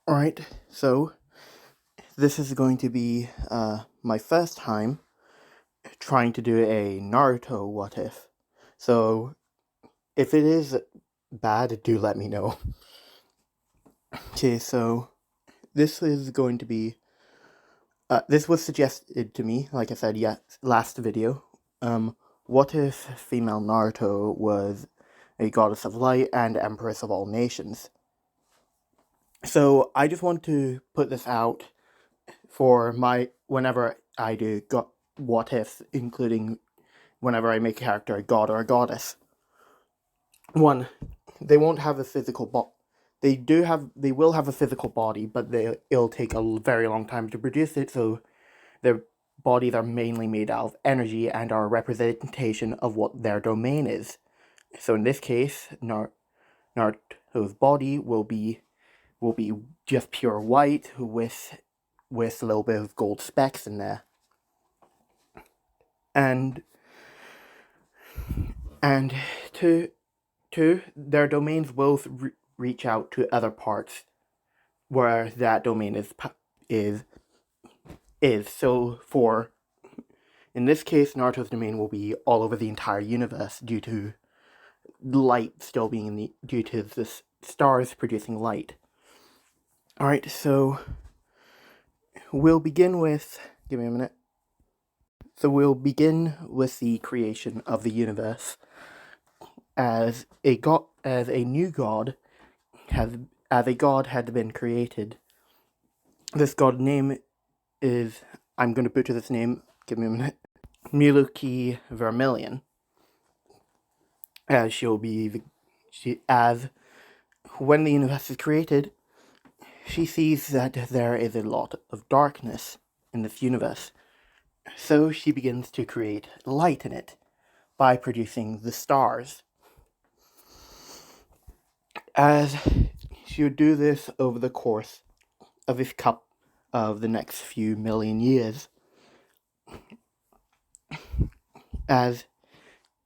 Alright, so this is going to be my first time trying to do a Naruto what if. So if it is bad, do let me know. Okay, so this is going to be this was suggested to me, like I said, last video. What if female Naruto was a goddess of light and empress of all nations? So I just want to put this out for whenever I do what ifs, including whenever I make a character a god or a goddess. One, they won't have a physical body. They will have a physical body, but it'll take a very long time to produce it. So their bodies are mainly made out of energy and are a representation of what their domain is. So in this case, Naruto's body will be just pure white with a little bit of gold specks in there. And to their domains will reach out to other parts where that domain is. So for in this case, Naruto's domain will be all over the entire universe due to light still being due to the stars producing light. All right, so we'll begin with. Give me a minute. So we'll begin with the creation of the universe. As a new god as a god had been created. This god name is, I'm going to butcher this name, give me a minute, Miluki Vermilion. As when the universe is created, she sees that there is a lot of darkness in this universe. So she begins to create light in it by producing the stars. As she would do this over the course of the next few million years, as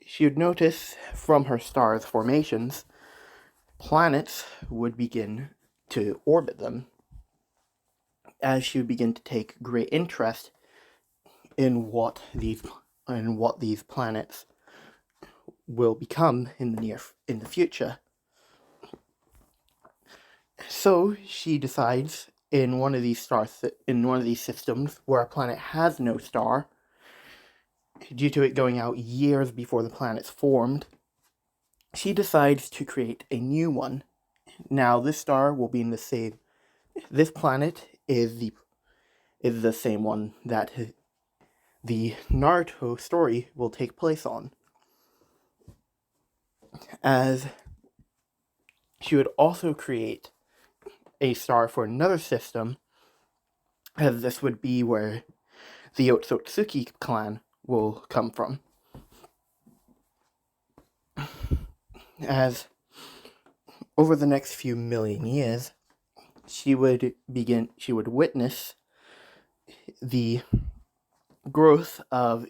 she would notice from her stars' formations, planets would begin to orbit them, as she would begin to take great interest in what these planets will become in the future. So she decides in one of these systems where a planet has no star, due to it going out years before the planet's formed, she decides to create a new one. Now this star will be in the same. This planet is the same one that the Naruto story will take place on. As she would also create a star for another system, as this would be where the Otsutsuki clan will come from. As over the next few million years, she would witness the growth of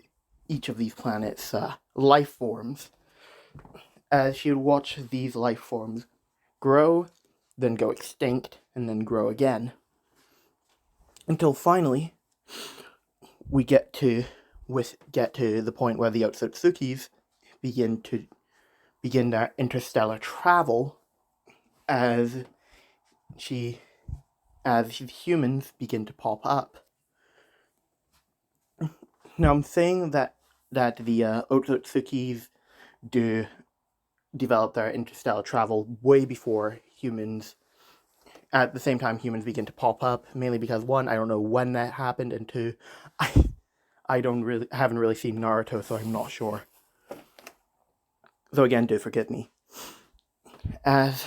each of these planets' life forms, as she would watch these life forms grow, then go extinct, and then grow again. Until finally, we get to the point where the Otsutsukis begin their interstellar travel, as humans begin to pop up. Now I'm saying that the Otsutsukis do develop their interstellar travel way before humans. At the same time, humans begin to pop up, mainly because one, I don't know when that happened, and two, I haven't really seen Naruto, so I'm not sure. So again, do forgive me. As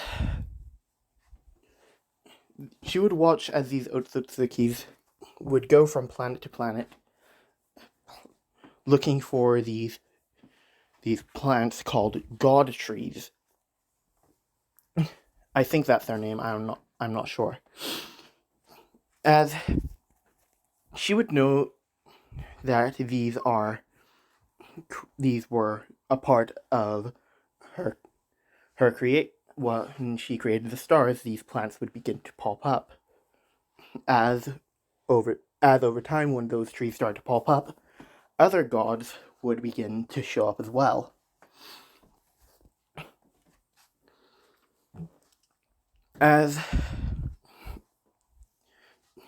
she would watch as these Otsutsukis would go from planet to planet, looking for these plants called god trees. I think that's their name. I'm not sure. As she would know that these were a part of her when she created the stars, these plants would begin to pop up. as over time, when those trees started to pop up, other gods would begin to show up as well. As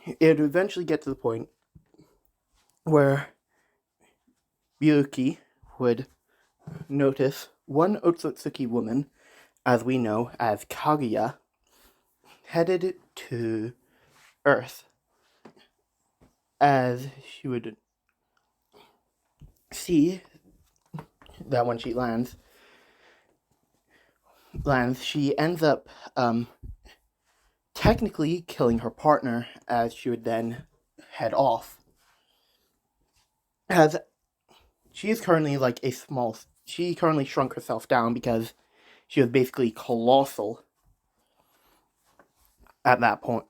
it would eventually get to the point where Ryuki would notice one Otsutsuki woman, as we know as Kaguya, headed to Earth, as she would see that when she lands, she ends up technically killing her partner, as she would then head off. As she is currently she currently shrunk herself down because she was basically colossal at that point,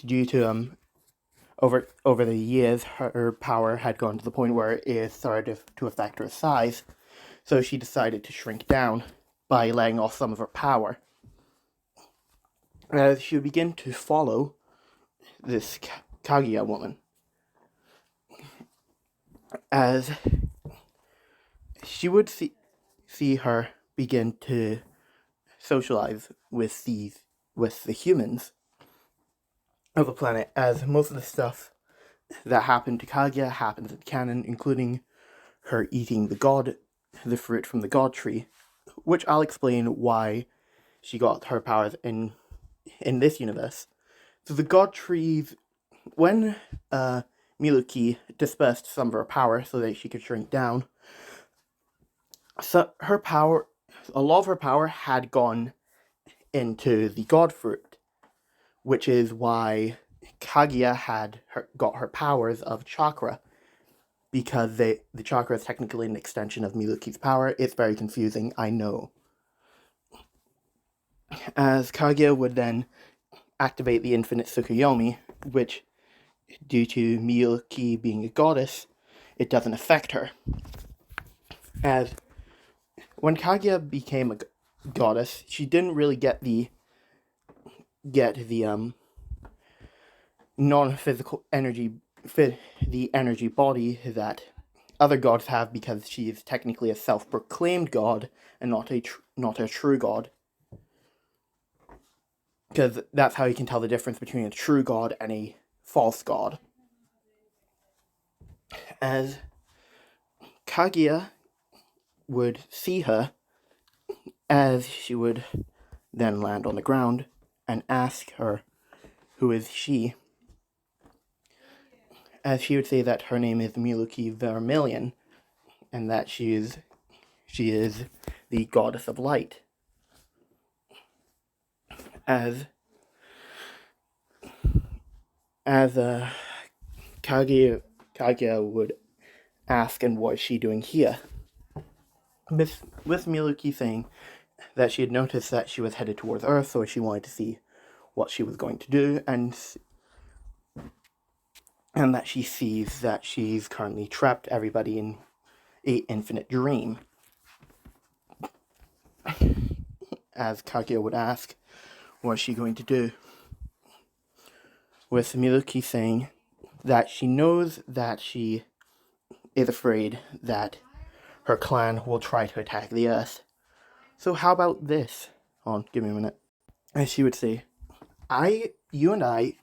due to over the years, her power had gone to the point where it started to affect her size, so she decided to shrink down by laying off some of her power. As she would begin to follow this Kaguya woman, as she would see her begin to socialize with the humans of the planet, as most of the stuff that happened to Kaguya happens in canon, including her eating the fruit from the god tree, which I'll explain why she got her powers in this universe. So the god trees, when Miluki dispersed some of her power so that she could shrink down, so a lot of her power had gone into the god fruit, which is why Kaguya got her powers of chakra, because the chakra is technically an extension of Miluki's power. It's very confusing, I know. As Kaguya would then activate the infinite Tsukuyomi, which, due to Miluki being a goddess, it doesn't affect her. As when Kaguya became a goddess, she didn't really get the non-physical energy, the energy body that other gods have, because she is technically a self-proclaimed god and not a true god. Because that's how you can tell the difference between a true god and a false god. As Kaguya would see her, as she would then land on the ground and ask her, who is she? As she would say that her name is Miluki Vermilion, and that she is the goddess of light. As Kaguya would ask, and what is she doing here? With Miluki saying that she had noticed that she was headed towards Earth, so she wanted to see what she was going to do, and that she sees that she's currently trapped everybody in an infinite dream. As Kaguya would ask, what is she going to do? With Miluki saying that she knows that she is afraid that her clan will try to attack the Earth. So how about this? Give me a minute. As she would say, you and I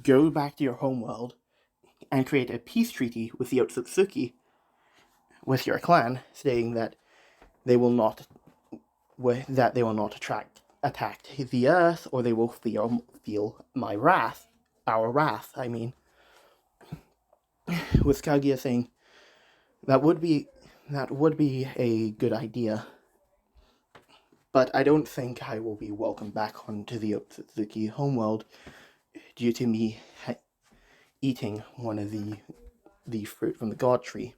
go back to your homeworld and create a peace treaty with the Otsutsuki, with your clan, saying that they will not attack the Earth, or they will feel my wrath, our wrath. I mean, with Kaguya saying that would be a good idea, but I don't think I will be welcomed back onto the Otsutsuki homeworld due to me eating one of the fruit from the god tree.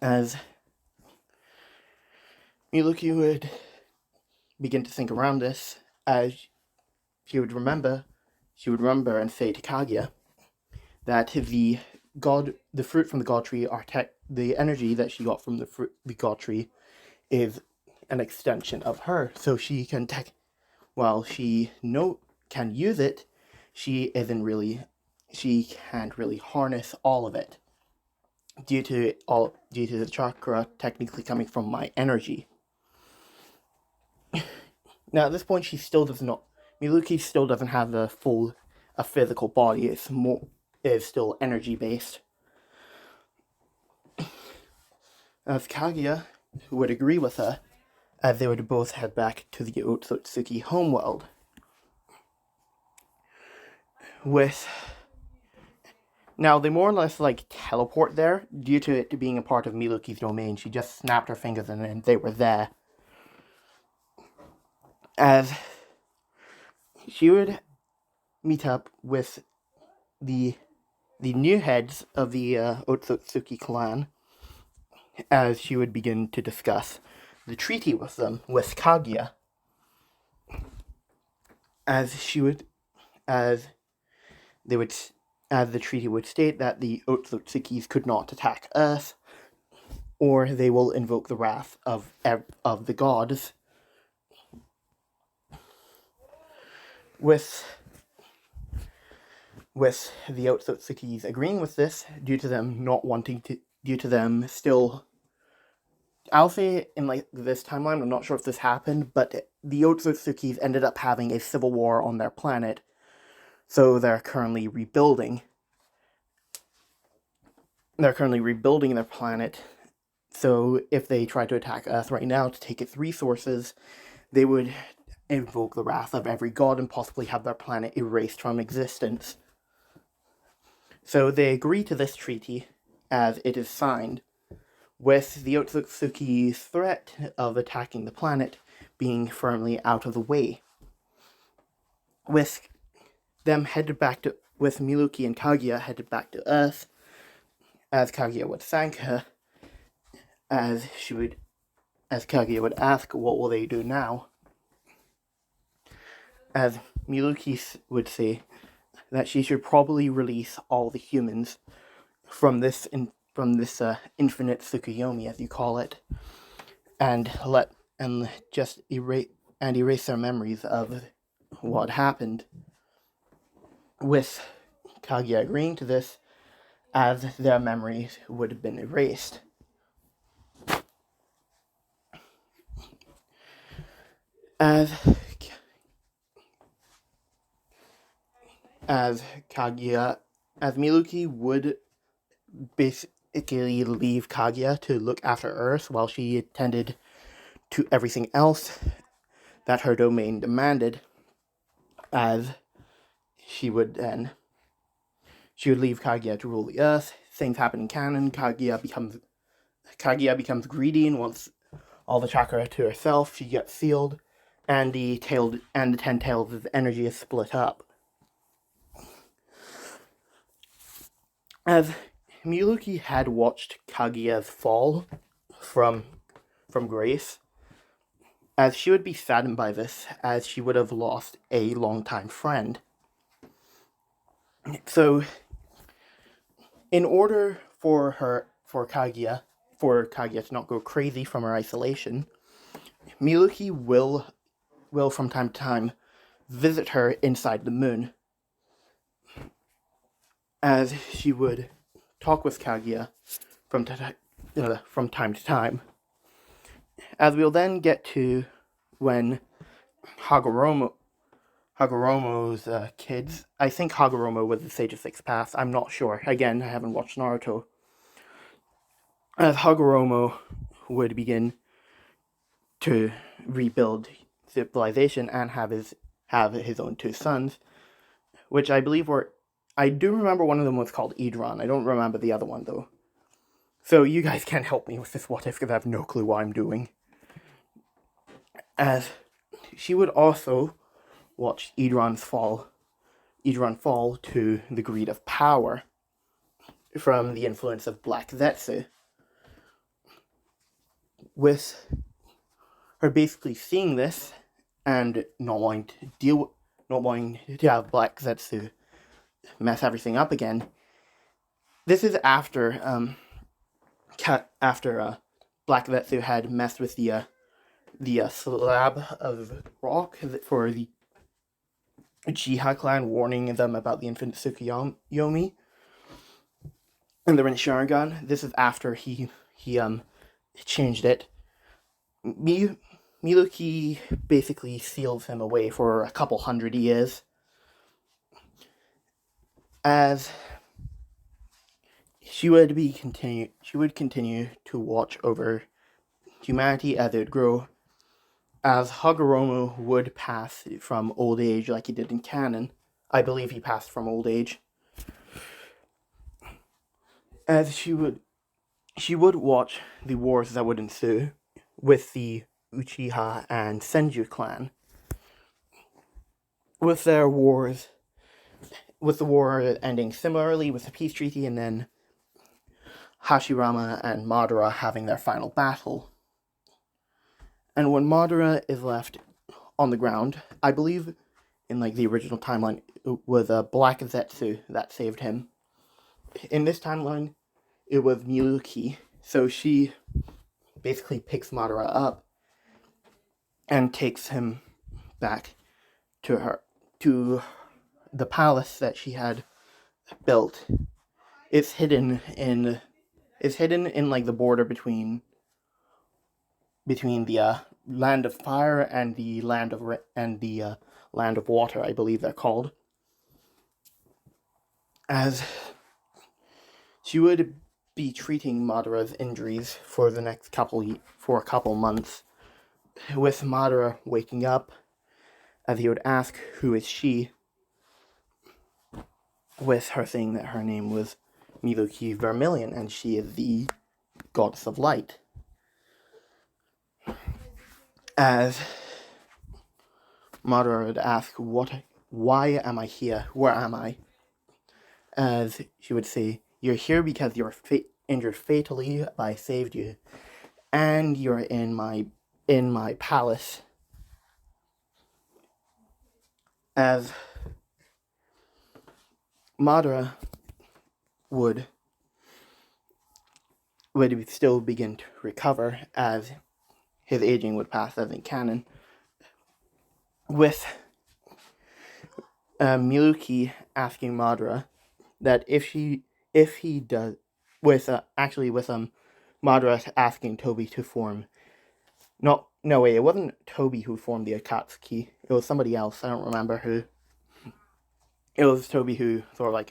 As Miluki would begin to think around this, as she would remember and say to Kaguya that the fruit from the god tree the energy that she got from the god tree is an extension of her, so she can she can use it, she can't really harness all of it due to the chakra technically coming from my energy. Now at this point, Miluki still doesn't have a physical body. It's still energy based. As Kaguya would agree with her, as they would both head back to the Otsutsuki homeworld. Now, they more or less teleport there due to it being a part of Miluki's domain. She just snapped her fingers and then they were there. As she would meet up with the new heads of the Otsutsuki clan, as she would begin to discuss the treaty with them, with Kaguya. As the treaty would state that the Otsutsukis could not attack Earth, or they will invoke the wrath of the gods. With the Otsutsukis agreeing with this, due to them still, I'll say in this timeline, I'm not sure if this happened, but the Otsutsukis ended up having a civil war on their planet, so they're currently rebuilding. They're currently rebuilding their planet, so if they try to attack Earth right now to take its resources, they would invoke the wrath of every god and possibly have their planet erased from existence. So they agree to this treaty as it is signed, with the Otsutsuki's threat of attacking the planet being firmly out of the way. With Miluki and Kaguya headed back to Earth, as Kaguya would thank her, as Kaguya would ask, what will they do now? As Miluki would say that she should probably release all the humans from this infinite Tsukuyomi, as you call it, and erase their memories of what happened. With Kaguya agreeing to this, as their memories would have been erased. As Miluki would basically leave Kaguya to look after Earth while she attended to everything else that her domain demanded, as she would leave Kaguya to rule the Earth. Things happen in canon. Kaguya becomes greedy and wants all the chakra to herself. She gets sealed, and the 10 tails of energy is split up. As Miluki had watched Kaguya's fall from grace, as she would be saddened by this, as she would have lost a longtime friend. So, in order for Kaguya to not go crazy from her isolation, Miluki will from time to time visit her inside the moon, as she would talk with Kaguya from time to time. As we'll then get to when Hagoromo's kids, I think Hagoromo was the Sage of Six Paths, I'm not sure. Again, I haven't watched Naruto. As Hagoromo would begin to rebuild civilization and have his own two sons, which I believe I do remember one of them was called Idron. I don't remember the other one, though. So you guys can help me with this what if, because I have no clue what I'm doing. As she would also watch Idron fall to the greed of power from the influence of Black Zetsu, with her basically seeing this and not wanting to have Black Zetsu mess everything up again. This is after Black Zetsu had messed with the slab of rock Uchiha clan, warning them about the infant Tsukuyomi and the Rin Sharingan. This is after he changed it. Miluki basically seals him away for a couple 100 years, as she would continue to watch over humanity as it would grow, as Hagoromo would pass from old age like he did in canon. I believe he passed from old age. As she would watch the wars that would ensue with the Uchiha and Senju clan, with the war ending similarly with the peace treaty, and then Hashirama and Madara having their final battle. And when Madara is left on the ground, I believe in the original timeline, it was a Black Zetsu that saved him. In this timeline, it was Miluki, so she basically picks Madara up and takes him back to the palace that she had built. It's hidden in the border between the land of fire and the land of water, I believe they're called. As she would be treating Madara's injuries for a couple months, with Madara waking up, as he would ask, "Who is she?" with her saying that her name was Miluki Vermilion, and she is the goddess of light. As Madara would ask, why am I here? Where am I? As she would say, "You're here because you were injured fatally. I saved you, and you're in my palace." As Madara would still begin to recover as his aging would pass, as in canon, with Miluki asking Madara that Madara asking Toby to form. No, wait, it wasn't Toby who formed the Akatsuki. It was somebody else. I don't remember who. It was Toby who sort of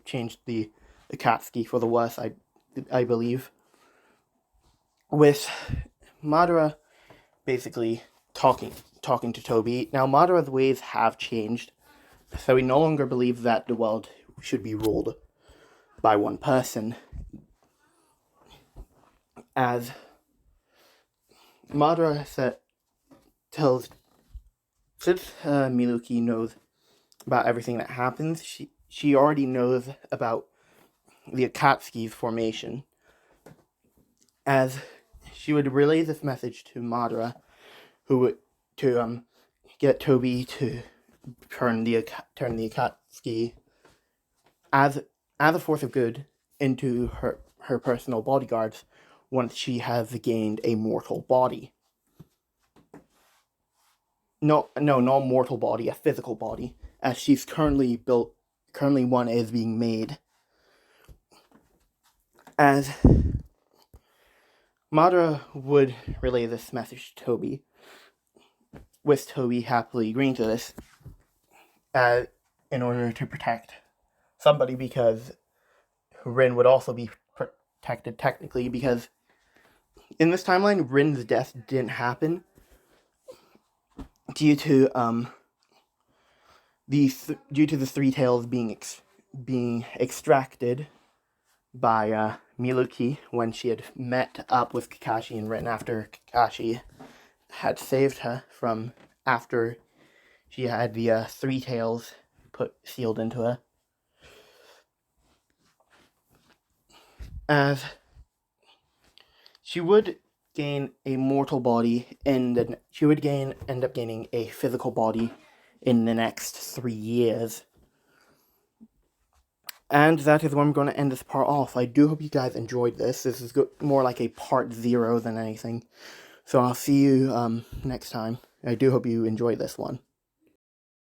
changed the Akatsuki for the worse, I believe. With Madara basically talking to Toby. Now, Madara's ways have changed, so he no longer believes that the world should be ruled by one person. As Madara since Miluki knows about everything that happens, she already knows about the Akatsuki's formation. As she would relay this message to Madara, who would get Toby to turn the Akatsuki as a force of good into her personal bodyguards once she has gained a mortal body. No, not a mortal body, a physical body, as she's currently one is being made. As Madara would relay this message to Toby, with Toby happily agreeing to this, in order to protect somebody, because Rin would also be protected technically, because in this timeline, Rin's death didn't happen due to the three tails being extracted by Miluki when she had met up with Kakashi and Rin after Kakashi had saved her from after she had the three tails sealed into her. As she would gain a mortal body, and she would end up gaining a physical body in the next 3 years. And that is where I'm going to end this part off. I do hope you guys enjoyed this. This is more like a part 0 than anything. So I'll see you next time. I do hope you enjoyed this one.